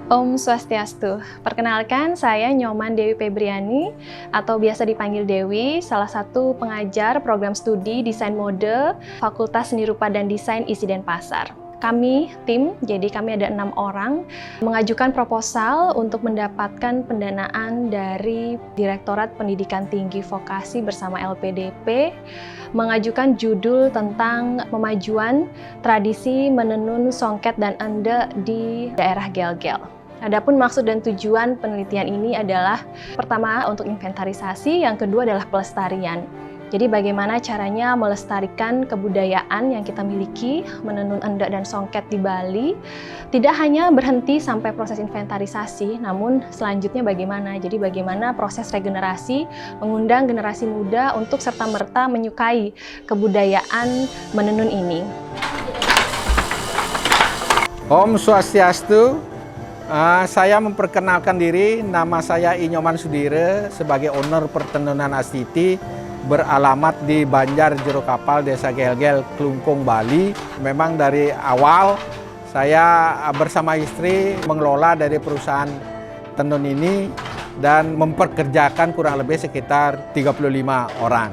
Om Swastiastu. Perkenalkan, saya Nyoman Dewi Febriani atau biasa dipanggil Dewi, salah satu pengajar program studi Desain Mode Fakultas Seni Rupa dan Desain ISI Denpasar. Kami tim, jadi kami ada 6 orang, mengajukan proposal untuk mendapatkan pendanaan dari Direktorat Pendidikan Tinggi Vokasi bersama LPDP, mengajukan judul tentang pemajuan tradisi menenun songket dan ende di daerah Gel-Gel. Adapun maksud dan tujuan penelitian ini adalah pertama untuk inventarisasi, yang kedua adalah pelestarian. Jadi bagaimana caranya melestarikan kebudayaan yang kita miliki, menenun endek dan songket di Bali, tidak hanya berhenti sampai proses inventarisasi, namun selanjutnya bagaimana? Jadi bagaimana proses regenerasi, mengundang generasi muda untuk serta-merta menyukai kebudayaan menenun ini. Om Swastiastu. Saya memperkenalkan diri, nama saya Inyoman Sudire sebagai owner Pertenunan Astiti, beralamat di Banjar Jero Kapal, Desa Gel-Gel, Klungkung, Bali. Memang dari awal saya bersama istri mengelola dari perusahaan tenun ini dan memperkerjakan kurang lebih sekitar 35 orang.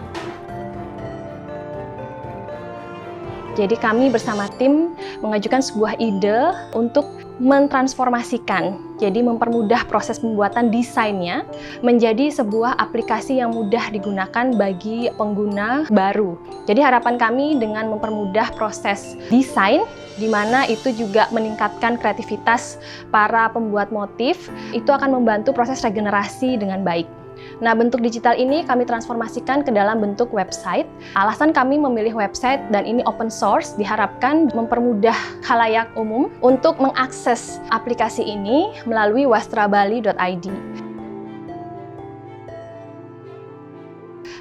Jadi kami bersama tim mengajukan sebuah ide untuk mentransformasikan, jadi mempermudah proses pembuatan desainnya menjadi sebuah aplikasi yang mudah digunakan bagi pengguna baru. Jadi harapan kami dengan mempermudah proses desain, di mana itu juga meningkatkan kreativitas para pembuat motif, itu akan membantu proses regenerasi dengan baik. Nah, bentuk digital ini kami transformasikan ke dalam bentuk website. Alasan kami memilih website dan ini open source diharapkan mempermudah khalayak umum untuk mengakses aplikasi ini melalui wastrabali.id.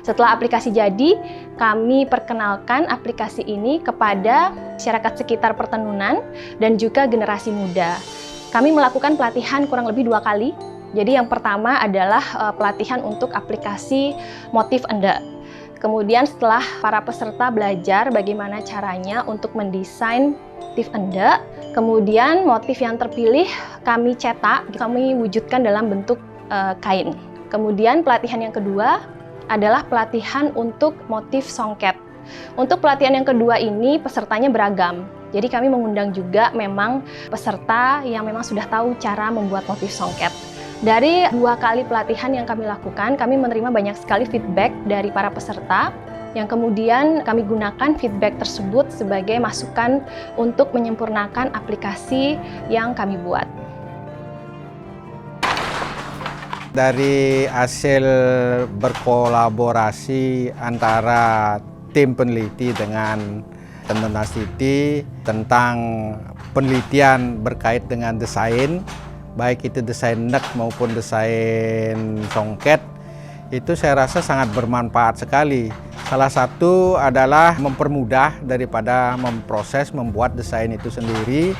Setelah aplikasi jadi, kami perkenalkan aplikasi ini kepada masyarakat sekitar pertenunan dan juga generasi muda. Kami melakukan pelatihan kurang lebih 2 kali. Jadi yang pertama adalah pelatihan untuk aplikasi motif endek. Kemudian setelah para peserta belajar bagaimana caranya untuk mendesain motif endek, kemudian motif yang terpilih kami cetak, kami wujudkan dalam bentuk kain. Kemudian pelatihan yang kedua adalah pelatihan untuk motif songket. Untuk pelatihan yang kedua ini pesertanya beragam. Jadi kami mengundang juga memang peserta yang memang sudah tahu cara membuat motif songket. Dari 2 kali pelatihan yang kami lakukan, kami menerima banyak sekali feedback dari para peserta, yang kemudian kami gunakan feedback tersebut sebagai masukan untuk menyempurnakan aplikasi yang kami buat. Dari hasil berkolaborasi antara tim peneliti dengan Tenun Astiti tentang penelitian berkait dengan desain, baik itu desain endek maupun desain songket, itu saya rasa sangat bermanfaat sekali. Salah satu adalah mempermudah daripada memproses, membuat desain itu sendiri,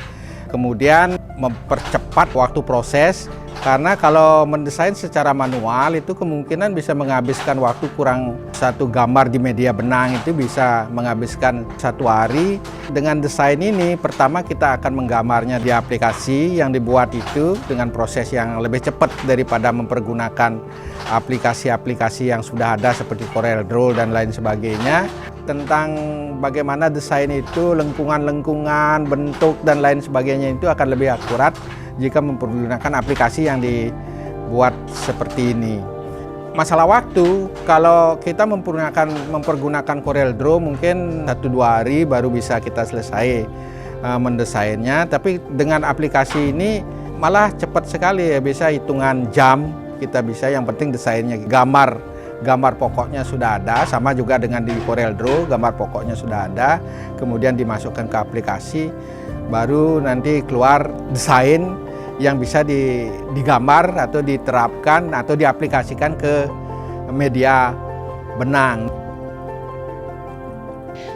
kemudian mempercepat waktu proses, karena kalau mendesain secara manual itu kemungkinan bisa menghabiskan waktu kurang 1 gambar di media benang itu bisa menghabiskan 1 hari. Dengan desain ini, pertama kita akan menggambarnya di aplikasi yang dibuat itu dengan proses yang lebih cepat daripada mempergunakan aplikasi-aplikasi yang sudah ada seperti CorelDRAW dan lain sebagainya. Tentang bagaimana desain itu, lengkungan-lengkungan, bentuk dan lain sebagainya itu akan lebih akurat jika mempergunakan aplikasi yang dibuat seperti ini. Masalah waktu, kalau kita mempergunakan CorelDRAW mungkin 1-2 hari baru bisa kita selesai mendesainnya, tapi dengan aplikasi ini malah cepat sekali ya, bisa hitungan jam kita bisa, yang penting desainnya, gambar pokoknya sudah ada, sama juga dengan di CorelDRAW, gambar pokoknya sudah ada, kemudian dimasukkan ke aplikasi, baru nanti keluar desain yang bisa digambar atau diterapkan atau diaplikasikan ke media benang.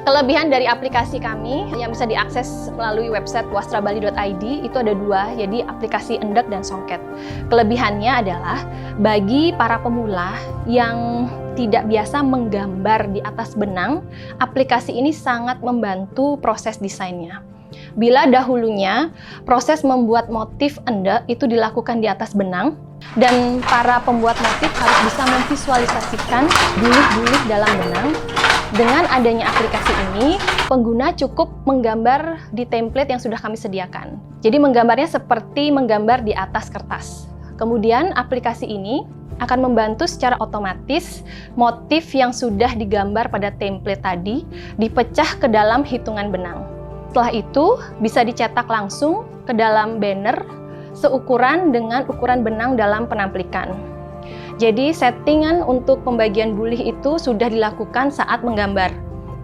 Kelebihan dari aplikasi kami yang bisa diakses melalui website wastrabali.id itu ada 2, jadi aplikasi endek dan songket. Kelebihannya adalah bagi para pemula yang tidak biasa menggambar di atas benang, aplikasi ini sangat membantu proses desainnya. Bila dahulunya proses membuat motif endek itu dilakukan di atas benang, dan para pembuat motif harus bisa memvisualisasikan bulir-bulir dalam benang. Dengan adanya aplikasi ini, pengguna cukup menggambar di template yang sudah kami sediakan. Jadi menggambarnya seperti menggambar di atas kertas. Kemudian aplikasi ini akan membantu secara otomatis motif yang sudah digambar pada template tadi dipecah ke dalam hitungan benang. Setelah itu bisa dicetak langsung ke dalam banner seukuran dengan ukuran benang dalam penamplikan. Jadi settingan untuk pembagian bulih itu sudah dilakukan saat menggambar.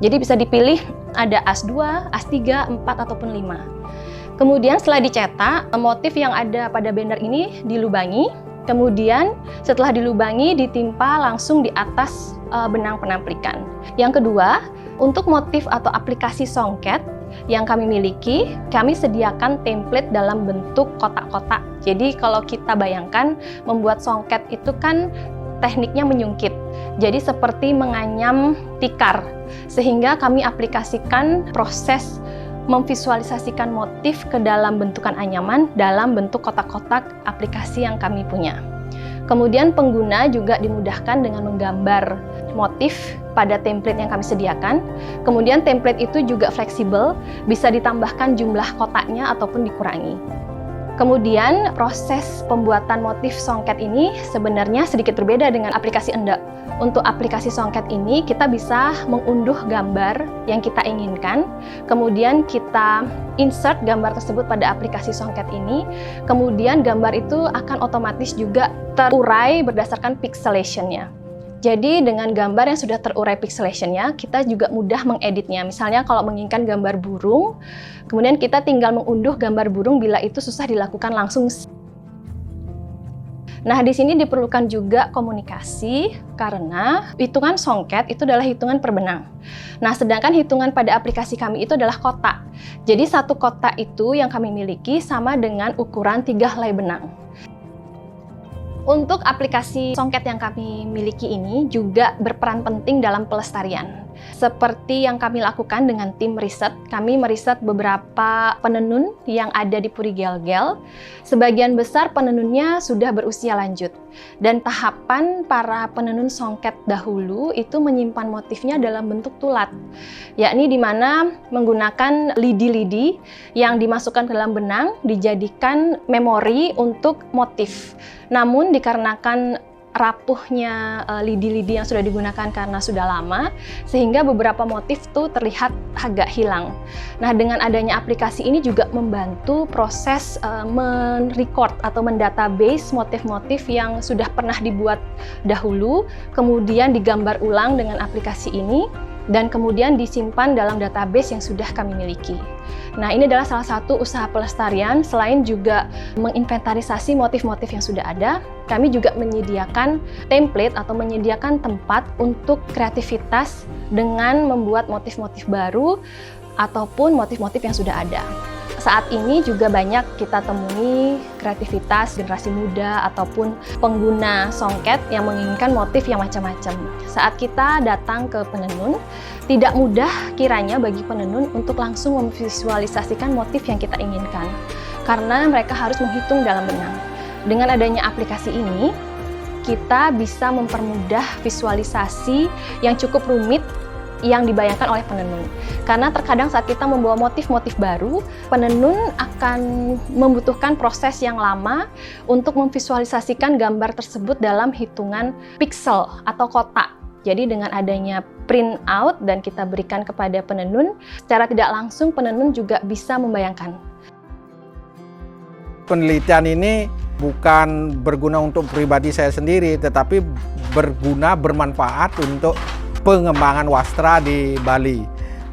Jadi bisa dipilih ada as 2, as 3, 4, ataupun 5. Kemudian setelah dicetak, motif yang ada pada banner ini dilubangi. Kemudian setelah dilubangi ditimpa langsung di atas benang penamplikan. Yang kedua, untuk motif atau aplikasi songket yang kami miliki, kami sediakan template dalam bentuk kotak-kotak. Jadi kalau kita bayangkan membuat songket itu kan tekniknya menyungkit. Jadi seperti menganyam tikar. Sehingga kami aplikasikan proses memvisualisasikan motif ke dalam bentukan anyaman dalam bentuk kotak-kotak aplikasi yang kami punya. Kemudian pengguna juga dimudahkan dengan menggambar motif pada template yang kami sediakan. Kemudian template itu juga fleksibel, bisa ditambahkan jumlah kotaknya ataupun dikurangi. Kemudian proses pembuatan motif songket ini sebenarnya sedikit berbeda dengan aplikasi endek. Untuk aplikasi songket ini kita bisa mengunduh gambar yang kita inginkan, kemudian kita insert gambar tersebut pada aplikasi songket ini, kemudian gambar itu akan otomatis juga terurai berdasarkan pixelation-nya. Jadi dengan gambar yang sudah terurai pixelation-nya, kita juga mudah mengeditnya. Misalnya kalau menginginkan gambar burung, kemudian kita tinggal mengunduh gambar burung bila itu susah dilakukan langsung. Nah, di sini diperlukan juga komunikasi karena hitungan songket itu adalah hitungan per benang. Nah, sedangkan hitungan pada aplikasi kami itu adalah kotak. Jadi satu kotak itu yang kami miliki sama dengan ukuran 3 helai benang. Untuk aplikasi songket yang kami miliki ini juga berperan penting dalam pelestarian. Seperti yang kami lakukan dengan tim riset, kami meriset beberapa penenun yang ada di Puri Gel-Gel. Sebagian besar penenunnya sudah berusia lanjut. Dan tahapan para penenun songket dahulu itu menyimpan motifnya dalam bentuk tulat. Yakni di mana menggunakan lidi-lidi yang dimasukkan ke dalam benang dijadikan memori untuk motif. Namun dikarenakan rapuhnya lidi-lidi yang sudah digunakan karena sudah lama, sehingga beberapa motif tuh terlihat agak hilang. Nah, dengan adanya aplikasi ini juga membantu proses merecord atau mendatabase motif-motif yang sudah pernah dibuat dahulu, kemudian digambar ulang dengan aplikasi ini, dan kemudian disimpan dalam database yang sudah kami miliki. Nah, ini adalah salah satu usaha pelestarian. Selain juga menginventarisasi motif-motif yang sudah ada, kami juga menyediakan template atau menyediakan tempat untuk kreativitas dengan membuat motif-motif baru ataupun motif-motif yang sudah ada. Saat ini juga banyak kita temui kreativitas generasi muda ataupun pengguna songket yang menginginkan motif yang macam-macam. Saat kita datang ke penenun, tidak mudah kiranya bagi penenun untuk langsung memvisualisasikan motif yang kita inginkan, karena mereka harus menghitung dalam benang. Dengan adanya aplikasi ini, kita bisa mempermudah visualisasi yang cukup rumit yang dibayangkan oleh penenun. Karena terkadang saat kita membawa motif-motif baru, penenun akan membutuhkan proses yang lama untuk memvisualisasikan gambar tersebut dalam hitungan pixel atau kotak. Jadi dengan adanya print out dan kita berikan kepada penenun, secara tidak langsung penenun juga bisa membayangkan. Penelitian ini bukan berguna untuk pribadi saya sendiri, tetapi bermanfaat untuk pengembangan wastra di Bali.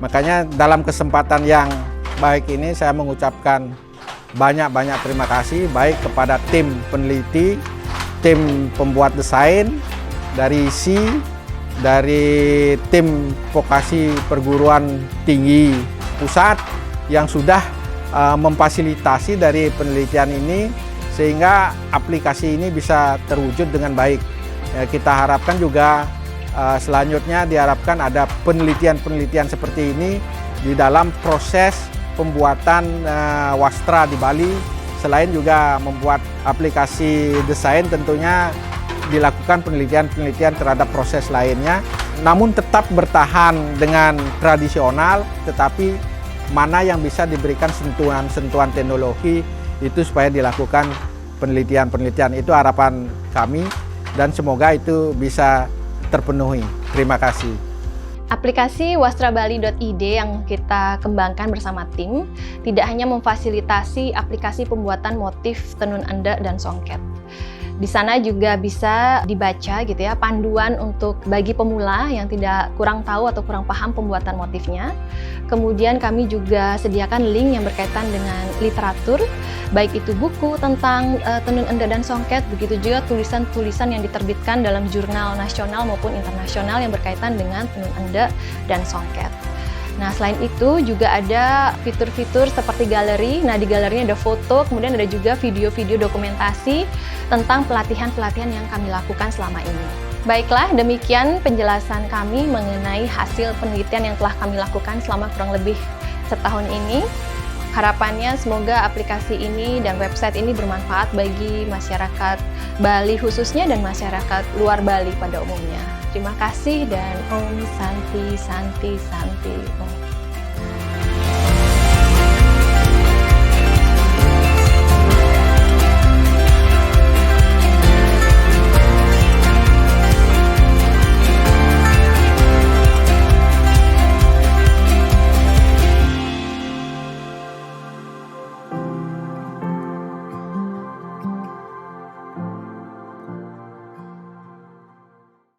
Makanya dalam kesempatan yang baik ini saya mengucapkan banyak-banyak terima kasih baik kepada tim peneliti, tim pembuat desain dari SI, dari tim vokasi perguruan tinggi pusat yang sudah memfasilitasi dari penelitian ini sehingga aplikasi ini bisa terwujud dengan baik. Kita harapkan juga selanjutnya diharapkan ada penelitian-penelitian seperti ini di dalam proses pembuatan wastra di Bali, selain juga membuat aplikasi desain, tentunya dilakukan penelitian-penelitian terhadap proses lainnya, namun tetap bertahan dengan tradisional, tetapi mana yang bisa diberikan sentuhan-sentuhan teknologi itu supaya dilakukan penelitian-penelitian. Itu harapan kami dan semoga itu bisa terpenuhi. Terima kasih. Aplikasi wastrabali.id yang kita kembangkan bersama tim tidak hanya memfasilitasi aplikasi pembuatan motif tenun endek dan songket. Di sana juga bisa dibaca gitu ya, panduan untuk bagi pemula yang kurang tahu atau kurang paham pembuatan motifnya. Kemudian kami juga sediakan link yang berkaitan dengan literatur, baik itu buku tentang tenun endek dan songket, begitu juga tulisan-tulisan yang diterbitkan dalam jurnal nasional maupun internasional yang berkaitan dengan tenun endek dan songket. Nah, selain itu juga ada fitur-fitur seperti galeri. Nah, di galerinya ada foto, kemudian ada juga video-video dokumentasi tentang pelatihan-pelatihan yang kami lakukan selama ini. Baiklah, demikian penjelasan kami mengenai hasil penelitian yang telah kami lakukan selama kurang lebih setahun ini. Harapannya semoga aplikasi ini dan website ini bermanfaat bagi masyarakat Bali khususnya dan masyarakat luar Bali pada umumnya. Terima kasih dan Om Santi Santi Santi Om.